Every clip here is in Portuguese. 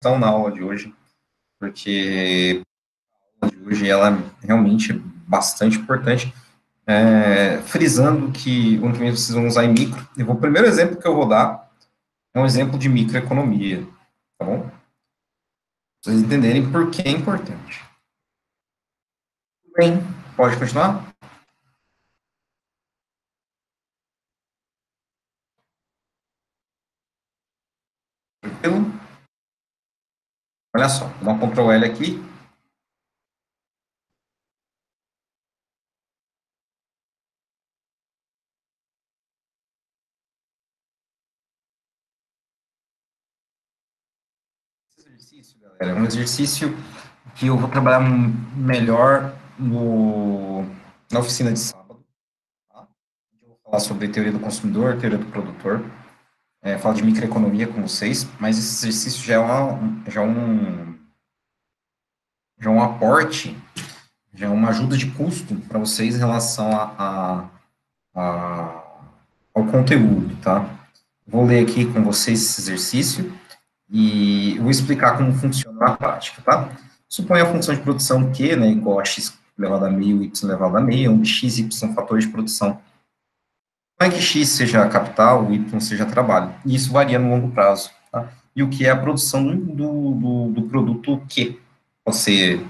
na aula de hoje, porque a aula de hoje ela é realmente bastante importante, frisando que unicamente vocês vão usar em micro. O primeiro exemplo que eu vou dar é um exemplo de microeconomia, tá bom? Pra vocês entenderem por que é importante. Tudo bem, pode continuar? Tranquilo? Olha só, vou dar um Ctrl L aqui. Esse exercício, galera, é um exercício que eu vou trabalhar melhor na oficina de sábado. Tá? Eu vou falar sobre teoria do consumidor, teoria do produtor, falar de microeconomia com vocês, mas esse exercício já é um aporte, já é uma ajuda de custo para vocês em relação a, ao conteúdo, tá? Vou ler aqui com vocês esse exercício e vou explicar como funciona na prática, tá? Suponha a função de produção Q, né, igual a x elevado a meio, y elevado a meio, onde x e y são fatores de produção. Não é que x seja capital, y seja trabalho. E isso varia no longo prazo, tá? E o que é a produção do produto Q? Pode ser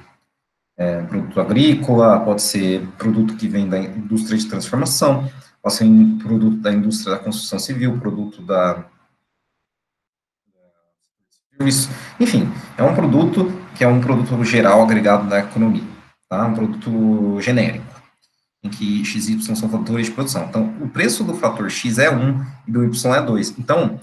produto agrícola, pode ser produto que vem da indústria de transformação, pode ser um produto da indústria da construção civil, produto da serviço, enfim, é um produto que é um produto geral agregado da economia, tá? Um produto genérico, em que x e y são fatores de produção. Então, o preço do fator x é 1 e do y é 2. Então,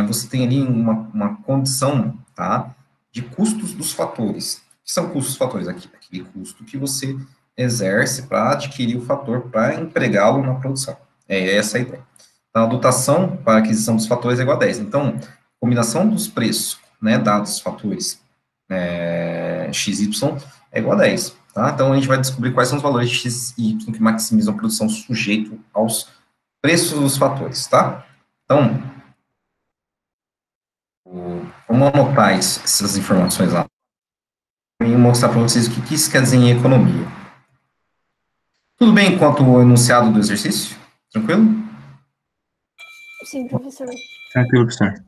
você tem ali uma condição, tá, de custos dos fatores. O que são custos dos fatores? Aquele custo que você exerce para adquirir o fator, para empregá-lo na produção. É essa a ideia. Então, a dotação para aquisição dos fatores é igual a 10. Então, combinação dos preços, né, dados os fatores x, y, é igual a 10. Tá? Então, a gente vai descobrir quais são os valores de x e y que maximizam a produção sujeito aos preços dos fatores. Tá? Então, vamos anotar essas informações lá e mostrar para vocês o que isso quer dizer em economia. Tudo bem quanto ao enunciado do exercício? Tranquilo? Sim, professor. Tranquilo, professor.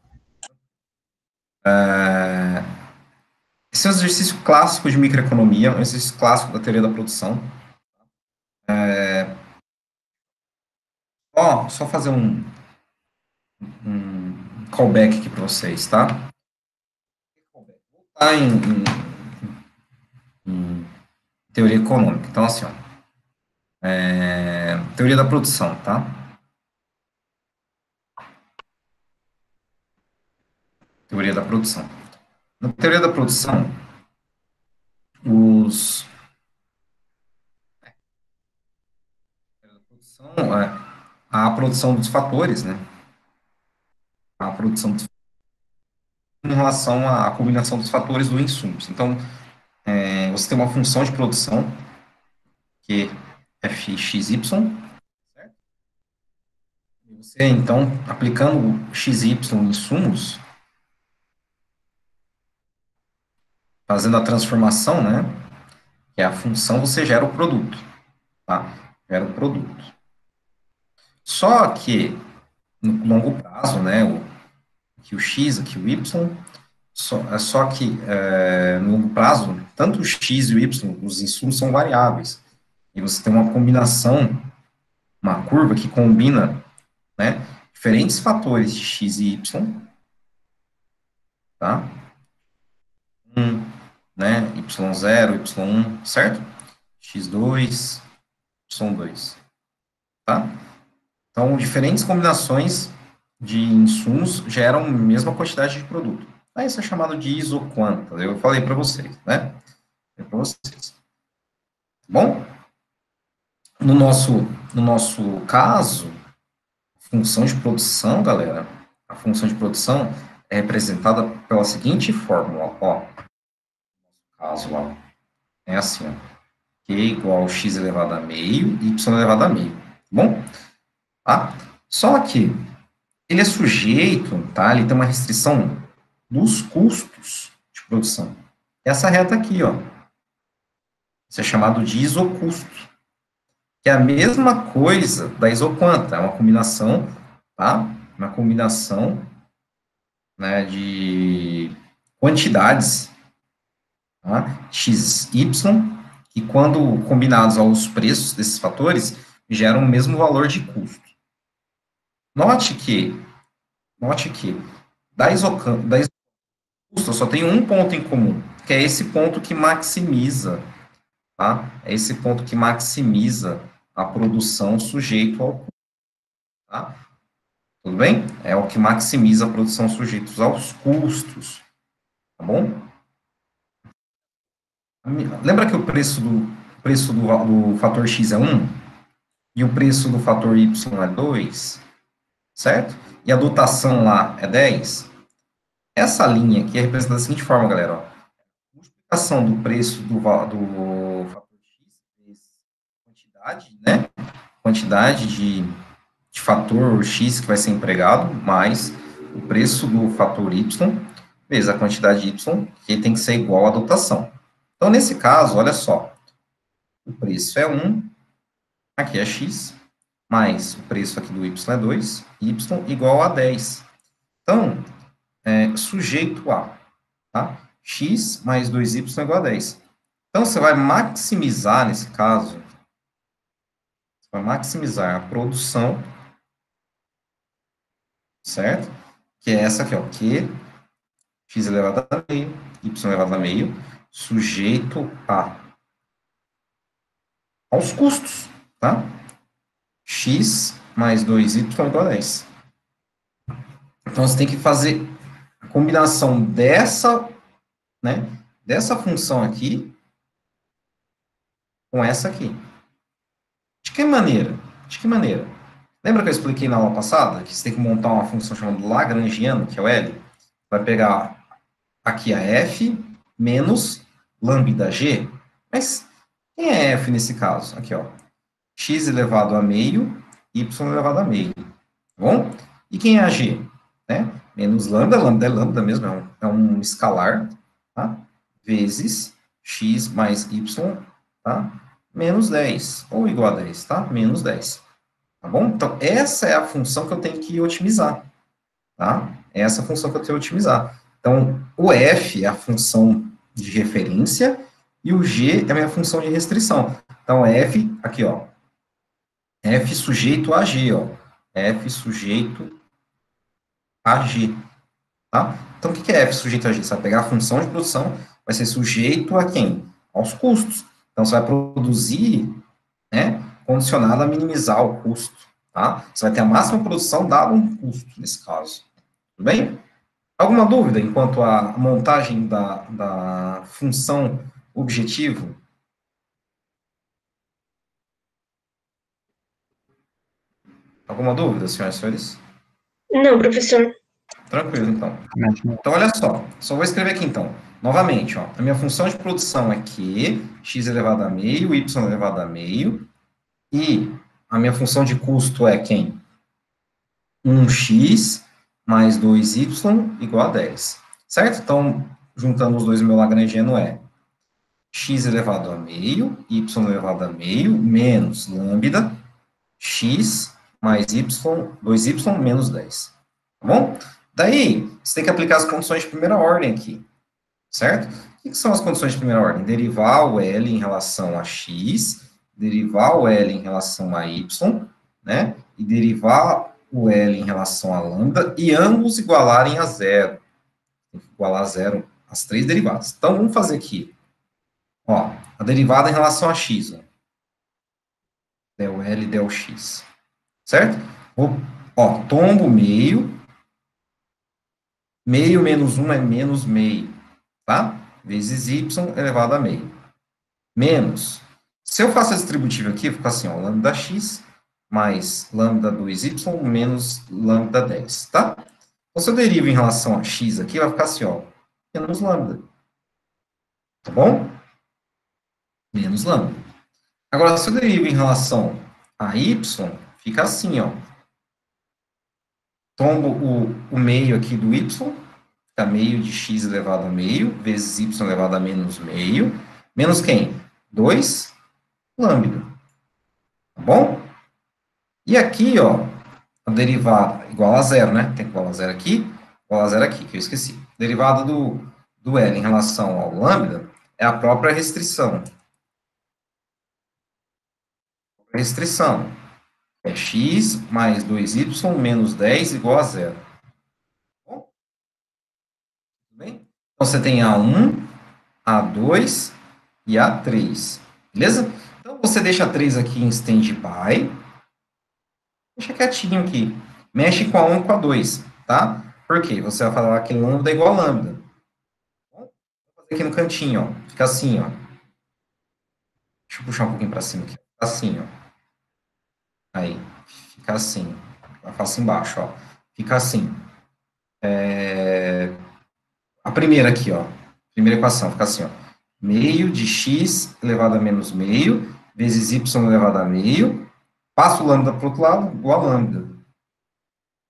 Esse é um exercício clássico de microeconomia, um exercício clássico da teoria da produção. Só fazer um callback aqui para vocês, tá? Voltar em teoria econômica. Então, assim, ó, teoria da produção, tá? Teoria da produção. Na teoria da produção, a produção dos fatores, né? A produção dos em relação à combinação dos fatores do insumos. Então, você tem uma função de produção, que é fxy, certo? E você, então, aplicando xy em insumos, fazendo a transformação, né? Que é a função, você gera o produto, tá? Gera o produto. Só que, no longo prazo, né? Aqui o x, aqui o y, só que no longo prazo, tanto o x e o y, os insumos são variáveis. E você tem uma combinação, uma curva que combina, né, diferentes fatores de x e y, tá? Né, y0, y1, certo? x2, y2, tá? Então, diferentes combinações de insumos geram a mesma quantidade de produto. Isso é chamado de isoquanta, eu falei para vocês, né? Falei para vocês. Bom, no nosso caso, função de produção, galera, a função de produção é representada pela seguinte fórmula, ó. No caso, ó, é assim, ó. Q igual a x elevado a meio, y elevado a meio, tá bom? Tá? Só que ele é sujeito, tá? Ele tem uma restrição dos custos de produção. Essa reta aqui, ó, isso é chamado de isocusto, que é a mesma coisa da isoquanta, é uma combinação, tá? Uma combinação, né, de quantidades, tá? X, Y, que quando combinados aos preços desses fatores, geram o mesmo valor de custo. Note que, da isocusto só tem um ponto em comum, que é esse ponto que maximiza, tá? É esse ponto que maximiza a produção sujeito ao custo, tá? Tudo bem? É o que maximiza a produção sujeitos aos custos, tá bom? Lembra que o preço do fator X é 1 e o preço do fator Y é 2, certo? E a dotação lá é 10? Essa linha aqui é representada da seguinte forma, galera, ó. Multiplicação do preço do fator X vezes quantidade, né? Quantidade de fator X que vai ser empregado, mais o preço do fator Y, vezes a quantidade de Y, que tem que ser igual à dotação. Então, nesse caso, olha só, o preço é 1, aqui é X, mais o preço aqui do Y é 2, Y igual a 10. Então, sujeito a, tá? X mais 2Y igual a 10. Então, você vai maximizar, nesse caso, você vai maximizar a produção, certo? Que é essa aqui, ó, Q, x elevado a meio, y elevado a meio, sujeito aos custos, tá? X mais 2y igual a 10. Então, você tem que fazer a combinação dessa, né, dessa função aqui com essa aqui. De que maneira? De que maneira? Lembra que eu expliquei na aula passada que você tem que montar uma função chamada Lagrangiana, que é o L? Vai pegar aqui a f menos lambda g. Mas quem é f nesse caso? Aqui, ó. X elevado a meio, y elevado a meio. Tá bom? E quem é a g? Né? Menos lambda, lambda é lambda mesmo, é um escalar, tá? Vezes x mais y, tá? Menos 10, ou igual a 10, tá? Menos 10. Tá bom? Então, essa é a função que eu tenho que otimizar, tá? Essa é a função que eu tenho que otimizar. Então, o f é a função de referência e o g é a minha função de restrição. Então, f, aqui, ó, f sujeito a g, ó, f sujeito a g, tá? Então, o que é f sujeito a g? Você vai pegar a função de produção, vai ser sujeito a quem? Aos custos. Então, você vai produzir, né, condicionado a minimizar o custo, tá? Você vai ter a máxima produção dado um custo, nesse caso. Tudo bem? Alguma dúvida enquanto à montagem da função objetivo? Alguma dúvida, senhoras e senhores? Não, professor. Tranquilo, então. Então, olha só vou escrever aqui, então. Novamente, ó, a minha função de produção é Q, x elevado a meio, y elevado a meio, e a minha função de custo é quem? 1x mais 2y igual a 10. Certo? Então, juntando os dois, o meu lagrangiano é x elevado a meio, y elevado a meio, menos lambda, x mais y, 2y menos 10. Tá bom? Daí, você tem que aplicar as condições de primeira ordem aqui, certo? O que são as condições de primeira ordem? Derivar o L em relação a x, derivar o L em relação a y, né? E derivar o L em relação a lambda, e ambos igualarem a zero. Tem que igualar a zero as três derivadas. Então, vamos fazer aqui. Ó, a derivada em relação a x, ó. Del L, del x. Certo? Ó, tombo meio. Meio menos 1 é menos meio. Tá? Vezes y elevado a meio. Menos. Se eu faço a distributiva aqui, fica assim, ó, lambda x mais lambda 2y menos lambda 10, tá? Então, se eu derivo em relação a x aqui, vai ficar assim, ó, menos lambda. Tá bom? Menos lambda. Agora, se eu derivo em relação a y, fica assim, ó. Tombo o meio aqui do y, Fica meio de x elevado a meio, vezes y elevado a menos meio, menos quem? 2 lambda, tá bom? E aqui, ó, a derivada igual a zero, né? Tem igual a zero aqui, igual a zero aqui, que eu esqueci. Derivada do L em relação ao lambda é a própria restrição. Restrição é x mais 2y menos 10 igual a zero. Tá bom? Tudo bem? Então, você tem A1, A2 e A3. Beleza? Então, você deixa a 3 aqui em standby. Deixa quietinho aqui. Mexe com a 1 e com a 2, tá? Por quê? Você vai falar que lambda é igual a lambda. Vou fazer aqui no cantinho, ó. Fica assim, ó. Deixa eu puxar um pouquinho para cima aqui. Fica assim, ó. Aí. Fica assim. Eu faço embaixo, ó. Fica assim. A primeira aqui, ó. Primeira equação, fica assim, ó. Meio de x elevado a menos meio, vezes y elevado a meio. Passo o lambda para o outro lado, igual a lambda.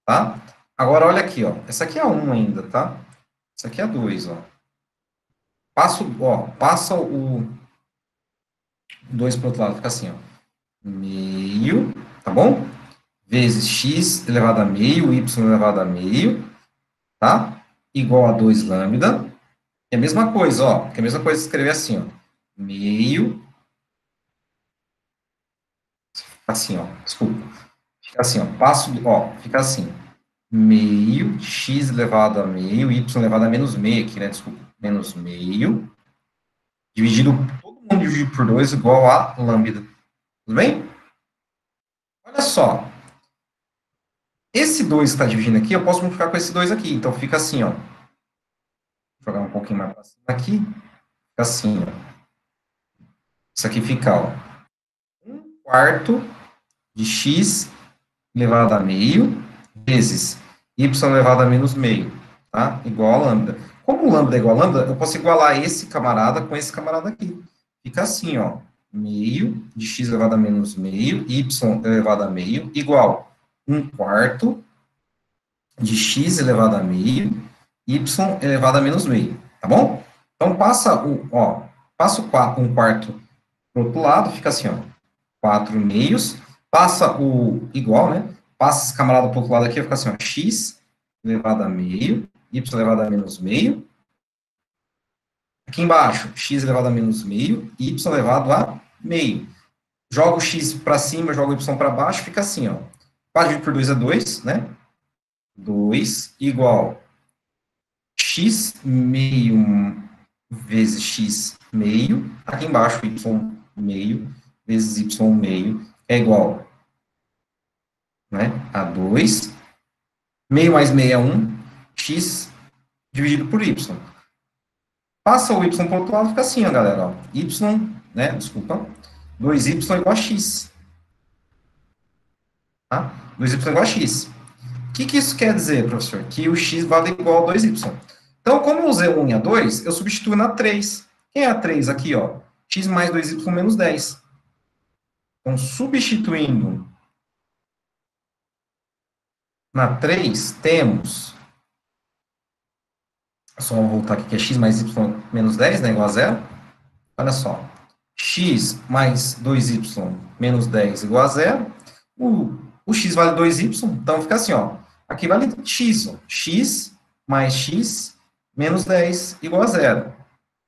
Tá? Agora, olha aqui, ó. Essa aqui é a 1 ainda, tá? Essa aqui é a 2, ó. Passa o 2 para o outro lado, fica assim, ó. Meio, tá bom? Vezes x elevado a meio, y elevado a meio, tá? Igual a 2 lambda. É a mesma coisa, ó. Que é a mesma coisa escrever assim, ó. Meio, assim, ó. Desculpa. Fica assim, ó. Fica assim. Meio de x elevado a meio, y elevado a menos meio aqui, né? Desculpa. Menos meio. Todo mundo dividido por 2 igual a lambda. Tudo bem? Olha só. Esse 2 que está dividindo aqui, eu posso multiplicar com esse 2 aqui. Então, fica assim, ó. Vou jogar um pouquinho mais para cima aqui. Fica assim, ó. Isso aqui fica, ó. 1/4 de x elevado a meio, vezes y elevado a menos meio, tá? Igual a lambda. Como o lambda é igual a lambda, eu posso igualar esse camarada com esse camarada aqui. Fica assim, ó. Meio de x elevado a menos meio, y elevado a meio, igual 1/4 de x elevado a meio, y elevado a menos meio, tá bom? Então, passa o 1/4 para o outro lado, fica assim, ó, 4 meios, passa o igual, né? Passa esse camarada para o outro lado aqui, fica assim, ó, x elevado a meio, y elevado a menos meio. Aqui embaixo, x elevado a menos meio, y elevado a meio. Joga o x para cima, joga o y para baixo, fica assim, ó. 4 dividido por 2 é 2, né? 2 igual x meio vezes x meio. Aqui embaixo, y meio vezes y meio é igual, né, a 2. Meio mais meio é 1, x dividido por y. Passa o y para o outro lado, fica assim, ó, galera. Ó. Y, né, desculpa, 2y igual a x. Tá? 2y igual a x. O que isso quer dizer, professor? Que o x vale igual a 2y. Então, como eu usei 1 e a 2, eu substituo na 3. Quem é a 3 aqui, ó? X mais 2y menos 10. Então, substituindo na 3, temos... Só voltar aqui, que é x mais y menos 10, né, igual a zero. Olha só. X mais 2y menos 10 igual a zero. O x vale 2y, então fica assim, ó. Aqui vale x, ó. X mais x menos 10 igual a zero.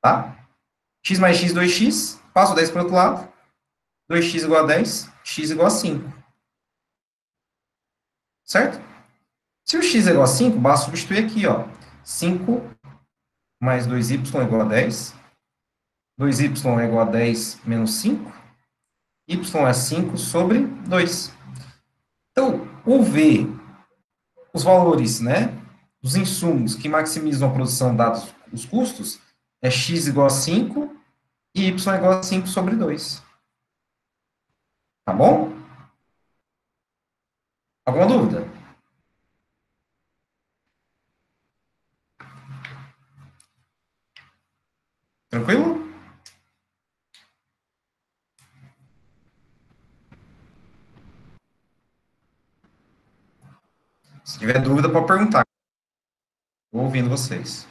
Tá? X mais x, 2x. Passo o 10 para o outro lado. 2x igual a 10, x igual a 5. Certo? Se o x é igual a 5, basta substituir aqui, ó. 5 mais 2y igual a 10. 2y é igual a 10 menos 5. Y é 5 sobre 2. Então, o V, os valores, né, dos insumos que maximizam a produção dados os custos, é x igual a 5 e y igual a 5 sobre 2. Tá bom? Alguma dúvida? Tranquilo? Se tiver dúvida, pode perguntar. Vou ouvindo vocês.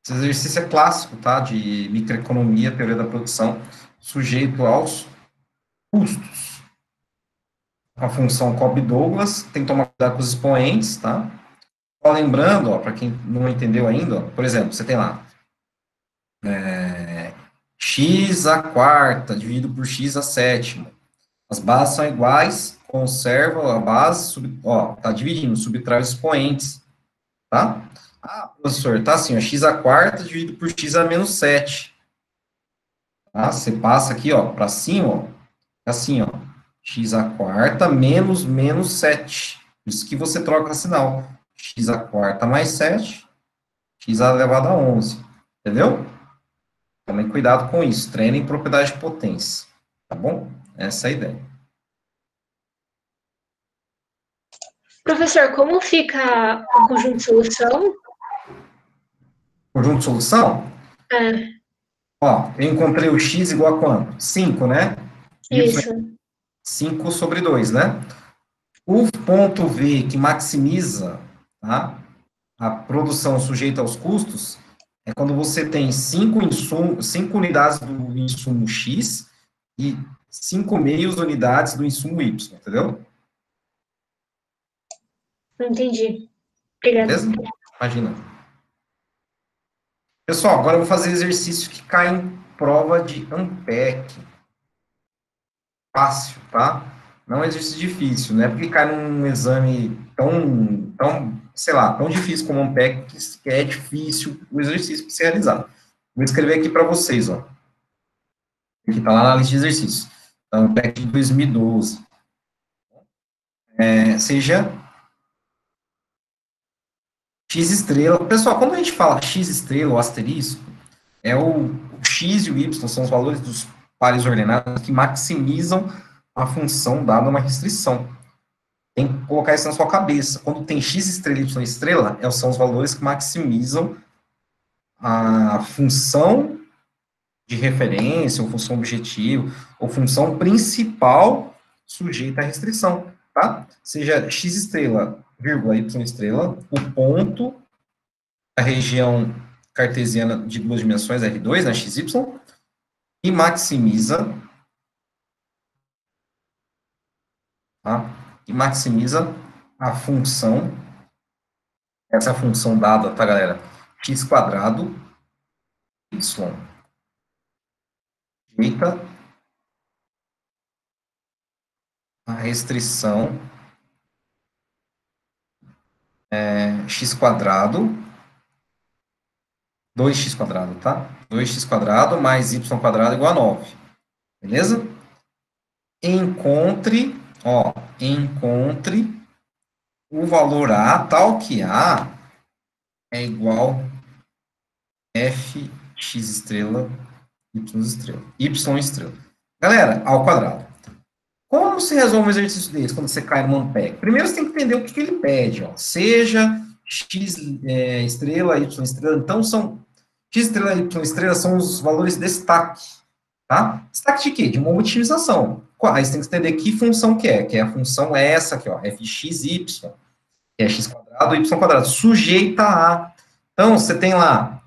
Esse exercício é clássico, tá? De microeconomia, teoria da produção, sujeito aos custos. A função Cobb-Douglas, tem que tomar cuidado com os expoentes, tá? Só lembrando, ó, para quem não entendeu ainda, ó, por exemplo, você tem lá x à quarta dividido por x à sétima. As bases são iguais, conserva a base, ó, tá dividindo, subtrai os expoentes, tá? Ah, professor, tá assim, ó, x à quarta dividido por x a menos 7. Tá? Você passa aqui, ó, para cima, ó, assim, ó, x à quarta menos 7. Por isso que você troca sinal. X à quarta mais 7, x elevado a 11. Entendeu? Tomem cuidado com isso. Treinem propriedade de potência. Tá bom? Essa é a ideia. Professor, como fica o conjunto de solução? Conjunto de solução? É, Ó, eu encontrei o x igual a quanto? 5, né? Y isso. 5 sobre 2, né? O ponto V que maximiza, tá, a produção sujeita aos custos é quando você tem 5 unidades do insumo X e 5 meios unidades do insumo Y, entendeu? Não entendi. Obrigada. Beleza? Imagina. Pessoal, agora eu vou fazer exercício que cai em prova de Ampec. Fácil, tá? Não é um exercício difícil, não é porque cai num exame tão, sei lá, tão difícil como Ampec que é difícil o exercício para se realizar. Vou escrever aqui para vocês, ó. Que está lá na lista de exercícios. Então, Ampec de 2012. Seja x estrela. Pessoal, quando a gente fala x estrela ou asterisco, o x e o y são os valores dos pares ordenados que maximizam a função dada uma restrição. Tem que colocar isso na sua cabeça. Quando tem x estrela e y estrela, são os valores que maximizam a função de referência, ou função objetivo, ou função principal sujeita à restrição, tá? Seja x estrela, vírgula, y estrela, o ponto, a região cartesiana de duas dimensões, R2, né, xy, e maximiza, tá? E maximiza a função, essa é a função dada, tá, galera? X quadrado, y, sujeita a restrição x quadrado, 2x quadrado, tá? 2x quadrado mais y quadrado igual a 9. Beleza? Encontre o valor A tal que A é igual fx estrela, y estrela. Galera, ao quadrado. Como se resolve um exercício desse quando você cai no Ampeg? Primeiro você tem que entender o que ele pede, ó. Seja x estrela, y estrela. Então, x estrela e y estrela são os valores destaque, tá? Destaque de quê? De uma otimização. Aí você tem que entender que função que é a função essa aqui, ó, fxy, que é x quadrado, y quadrado, sujeita a. Então, você tem lá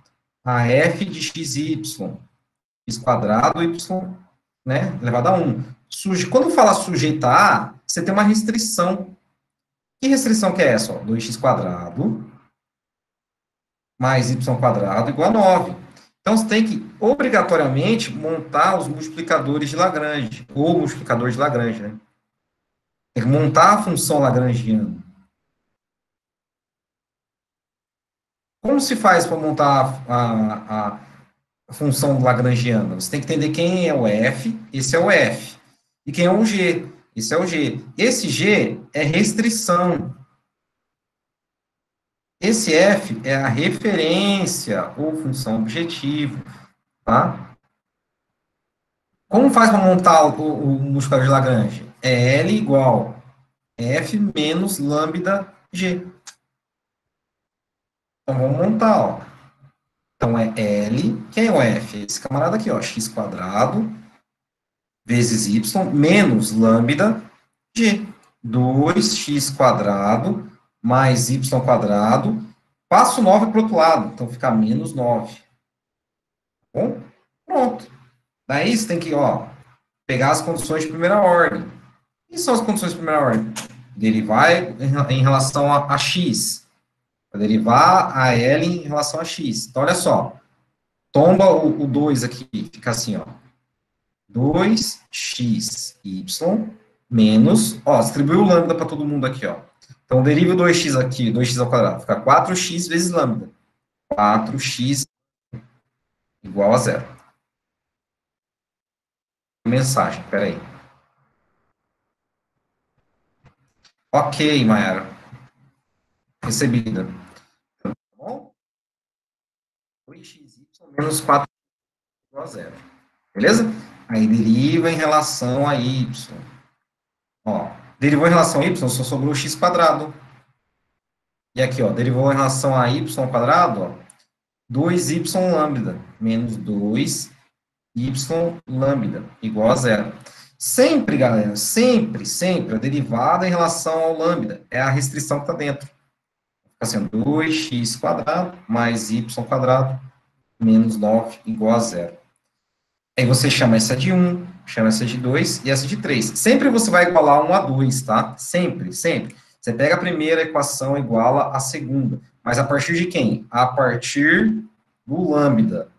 a f de xy, x quadrado, y, né, elevado a 1. Quando fala sujeita a, você tem uma restrição. Que restrição que é essa? 2x quadrado mais y quadrado igual a 9. Então, você tem que, obrigatoriamente, montar os multiplicadores de Lagrange, ou multiplicador de Lagrange, né? Tem que montar a função lagrangiana. Como se faz para montar a função lagrangiana? Você tem que entender quem é o f, esse é o f. E quem é o g, esse é o g. Esse g é restrição. Esse f é a referência ou função objetivo, tá? Como faz para montar o multiplicador de Lagrange? É L igual F menos lambda G. Então, vamos montar, ó. Então, é L, quem é o F? Esse camarada aqui, ó, x quadrado, vezes y menos lambda de 2x² mais y², passo 9 para o outro lado, então fica menos 9. Tá bom? Pronto. Daí você tem que, pegar as condições de primeira ordem. O que são as condições de primeira ordem? Derivar em relação a x. Derivar a L em relação a x. Então, olha só. Tomba o 2 aqui, fica assim, 2xy menos, distribuiu o lambda para todo mundo aqui, Então, deriva o 2x aqui, 2x², fica 4x vezes lambda. 4x igual a zero. Mensagem, peraí. Ok, Mayara. Recebida. Tá bom? 2xy menos 4 igual a zero. Beleza? Aí deriva em relação a y. Derivou em relação a y, só sobrou x². E aqui, derivou em relação a y², 2y lambda menos 2y lambda igual a zero. Sempre, galera, sempre, a derivada em relação ao lambda é a restrição que está dentro. Fica assim, 2x² mais y² menos 9 igual a zero. Aí você chama essa de 1, chama essa de 2 e essa de 3. Sempre você vai igualar 1 a 2, tá? Sempre, sempre. Você pega a primeira equação e iguala a segunda. Mas a partir de quem? A partir do lambda.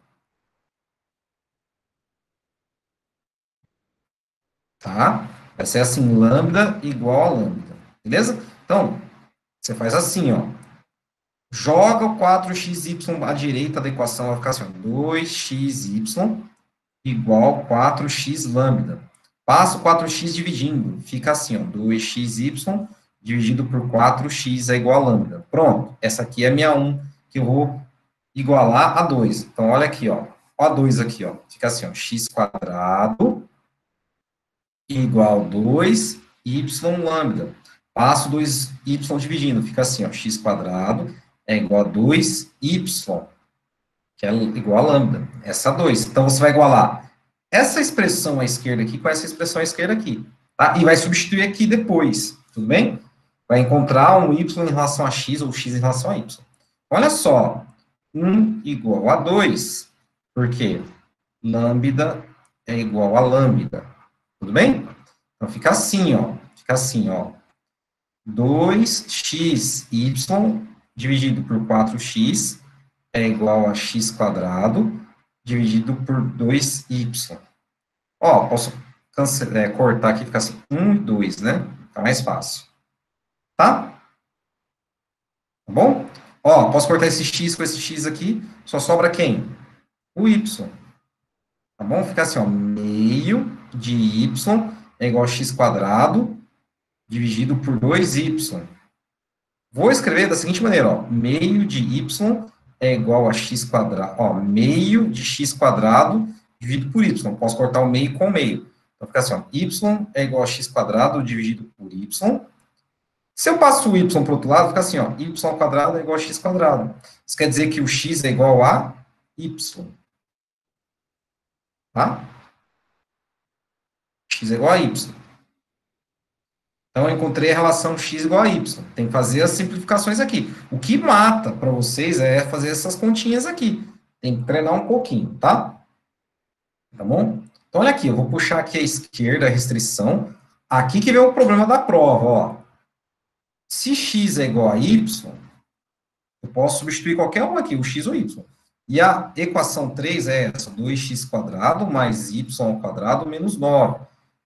Tá? Vai ser assim, lambda igual a lambda. Beleza? Então, você faz assim, Joga o 4xy à direita da equação, vai ficar assim, 2xy igual 4x lambda. Passa o 4x dividindo, fica assim, 2xy dividido por 4x é igual a lambda. Pronto, essa aqui é a minha 1, que eu vou igualar a 2. Então, olha aqui, Ó a 2 aqui, fica assim, x² igual 2y lambda. Passo 2y dividindo, fica assim, x² é igual a 2y, que é igual a lambda. Essa 2. Então, você vai igualar essa expressão à esquerda aqui com essa expressão à esquerda aqui. Tá? E vai substituir aqui depois. Tudo bem? Vai encontrar um y em relação a x ou x em relação a y. Olha só. 1 igual a 2. Por quê? Lambda é igual a lambda. Tudo bem? Então, fica assim, Fica assim, 2xy dividido por 4x é igual a x² dividido por 2y. Posso cortar aqui, ficar assim, 1 e 2, né? Fica mais fácil. Tá? Tá bom? Posso cortar esse x com esse x aqui, só sobra quem? O y. Tá bom? Fica assim, meio de y é igual a x² dividido por 2y. Vou escrever da seguinte maneira, meio de y é igual a x², meio de x² dividido por y. Posso cortar o meio com o meio. Então, fica assim, y é igual a x² dividido por y. Se eu passo o y para o outro lado, fica assim, y² é igual a x². Isso quer dizer que o x é igual a y. Tá? X é igual a y. Então, eu encontrei a relação x igual a y. Tem que fazer as simplificações aqui. O que mata para vocês é fazer essas continhas aqui. Tem que treinar um pouquinho, tá? Tá bom? Então, olha aqui, eu vou puxar aqui à esquerda a restrição. Aqui que vem o problema da prova, Se x é igual a y, eu posso substituir qualquer um aqui, o x ou y. E a equação 3 é essa, 2x² mais y² menos 9,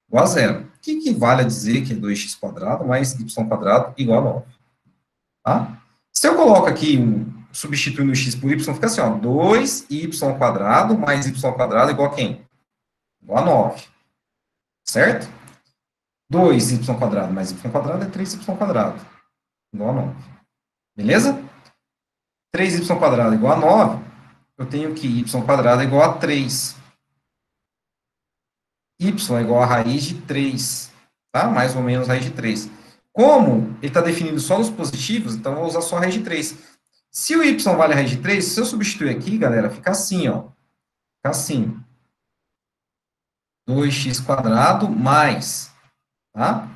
igual a zero. O que equivale a dizer que é 2x² mais y² igual a 9? Tá? Se eu coloco aqui, substituindo o x por y, fica assim, 2y² mais y² igual a quem? Igual a 9. Certo? 2y² mais y² é 3y², igual a 9. Beleza? 3y² igual a 9, eu tenho que y² é igual a 3. Y é igual a raiz de 3, tá? Mais ou menos raiz de 3. Como ele está definido só nos positivos, então eu vou usar só a raiz de 3. Se o y vale a raiz de 3, se eu substituir aqui, galera, fica assim, Fica assim. 2x² mais, tá?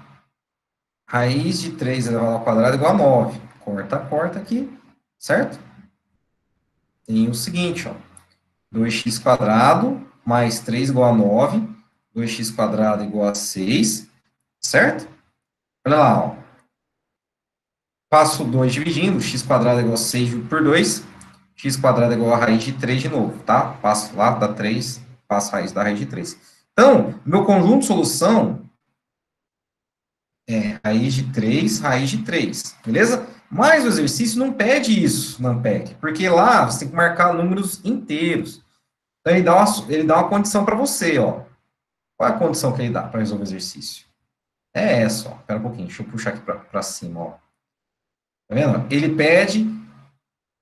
Raiz de 3 elevado ao quadrado igual a 9. Corta, corta aqui, certo? Tem o seguinte, ó. 2x² mais 3 igual a 9. 2x² igual a 6, certo? Olha lá, ó. Passo 2 dividindo, x² igual a 6 por 2, x² igual a raiz de 3 de novo, tá? Passo lá, dá 3, passo a raiz da raiz de 3. Então, meu conjunto de solução é raiz de 3, beleza? Mas o exercício não pede isso na Ampeg, porque lá você tem que marcar números inteiros. Então, ele dá uma condição para você, ó. Qual é a condição que ele dá para resolver o exercício? É essa, ó. Espera um pouquinho, deixa eu puxar aqui para cima, ó. Tá vendo? Ele pede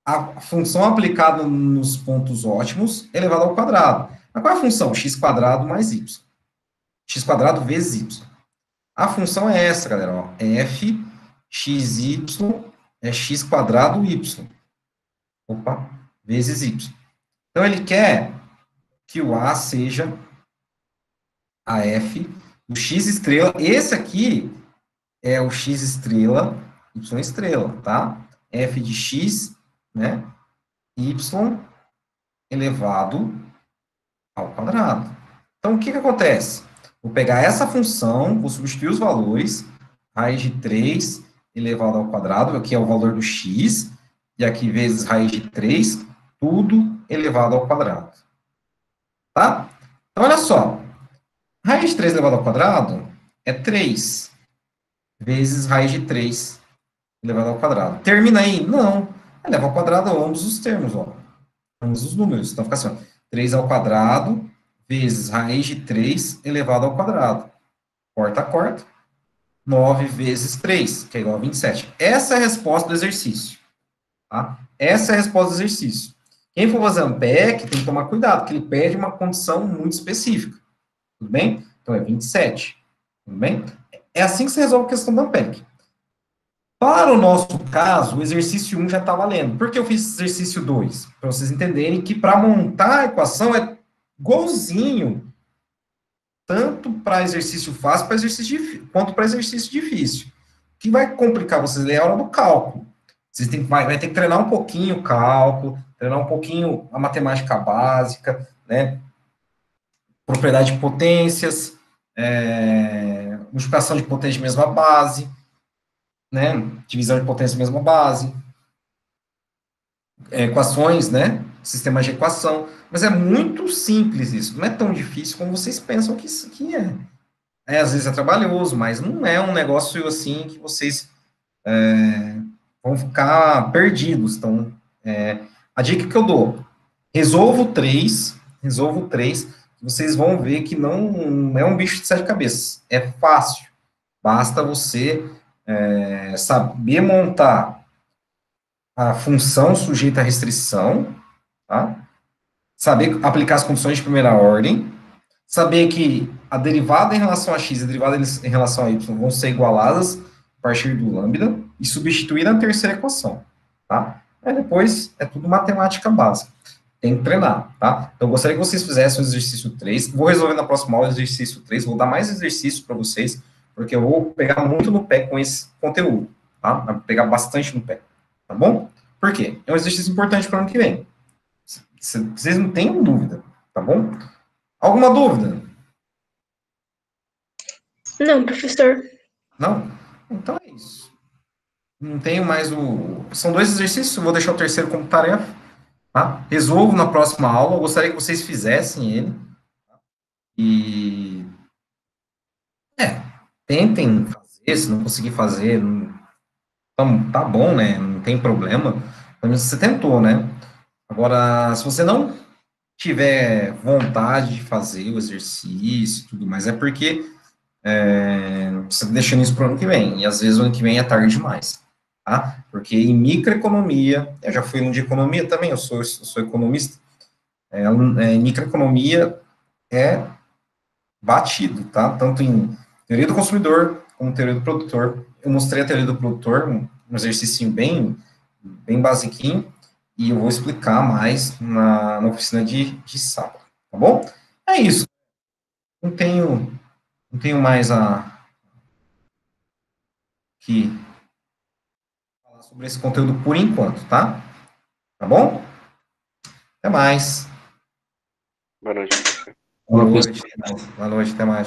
a função aplicada nos pontos ótimos elevado ao quadrado. Mas qual é a função? X² mais y. X² vezes y. A função é essa, galera, ó. F, xy, é x² y. Opa, vezes y. Então, ele quer que o A seja a F, o x estrela. Esse aqui é o x estrela, y estrela, tá? F de x, né? Y elevado ao quadrado. Então, o que que acontece? Vou pegar essa função, vou substituir os valores, raiz de 3 elevado ao quadrado, aqui é o valor do x, e aqui vezes raiz de 3, tudo elevado ao quadrado. Tá? Então, olha só. Raiz de 3 elevado ao quadrado é 3 vezes raiz de 3 elevado ao quadrado. Termina aí? Não. Eleva ao quadrado ambos os termos, ó. Ambos os números. Então, fica assim, ó. 3 ao quadrado vezes raiz de 3 elevado ao quadrado. Corta, corta. 9 vezes 3, que é igual a 27. Essa é a resposta do exercício. Tá? Essa é a resposta do exercício. Quem for fazer Ampeg tem que tomar cuidado, porque ele pede uma condição muito específica. Tudo bem? Então, é 27. Tudo bem? É assim que você resolve a questão da Ampeg. Para o nosso caso, o exercício 1 já está valendo. Por que eu fiz exercício 2? Para vocês entenderem que para montar a equação é igualzinho, tanto para exercício fácil quanto para exercício difícil. O que vai complicar vocês é a hora do cálculo. Vocês vai ter que treinar um pouquinho o cálculo, treinar um pouquinho a matemática básica, né? Propriedade de potências, multiplicação de potência de mesma base, né? Divisão de potência de mesma base, equações, né? Sistemas de equação. Mas é muito simples isso. Não é tão difícil como vocês pensam que isso aqui é. Às vezes é trabalhoso, mas não é um negócio assim que vocês vão ficar perdidos. Então, a dica que eu dou, resolvo três, vocês vão ver que não é um bicho de sete cabeças. É fácil. Basta você saber montar a função sujeita à restrição, tá? Saber aplicar as condições de primeira ordem, saber que a derivada em relação a x e a derivada em relação a y vão ser igualadas a partir do lambda e substituir na terceira equação, tá? Aí depois é tudo matemática básica. Tem que treinar, tá? Então, eu gostaria que vocês fizessem o exercício 3. Vou resolver na próxima aula o exercício 3. Vou dar mais exercícios para vocês, porque eu vou pegar muito no pé com esse conteúdo, tá? Vou pegar bastante no pé, tá bom? Por quê? É um exercício importante para o ano que vem. Vocês não tenham dúvida, tá bom? Alguma dúvida? Não, professor. Não? Então é isso. Não tenho mais São dois exercícios, eu vou deixar o terceiro como tarefa, tá? Resolvo na próxima aula, eu gostaria que vocês fizessem ele. E... tentem fazer, se não conseguir fazer, então, tá bom, né? Não tem problema. Pelo menos você tentou, né? Agora, se você não tiver vontade de fazer o exercício e tudo mais, é porque você está deixando isso para o ano que vem, e às vezes o ano que vem é tarde demais, tá? Porque em microeconomia, eu já fui no de economia também, eu sou economista, em microeconomia é batido, tá? Tanto em teoria do consumidor como teoria do produtor. Eu mostrei a teoria do produtor, um exercício bem basiquinho, e eu vou explicar mais na oficina de sábado, tá bom? É isso. não tenho mais que falar sobre esse conteúdo por enquanto, tá? Tá bom? Até mais. Boa noite, professor. Boa noite, até mais.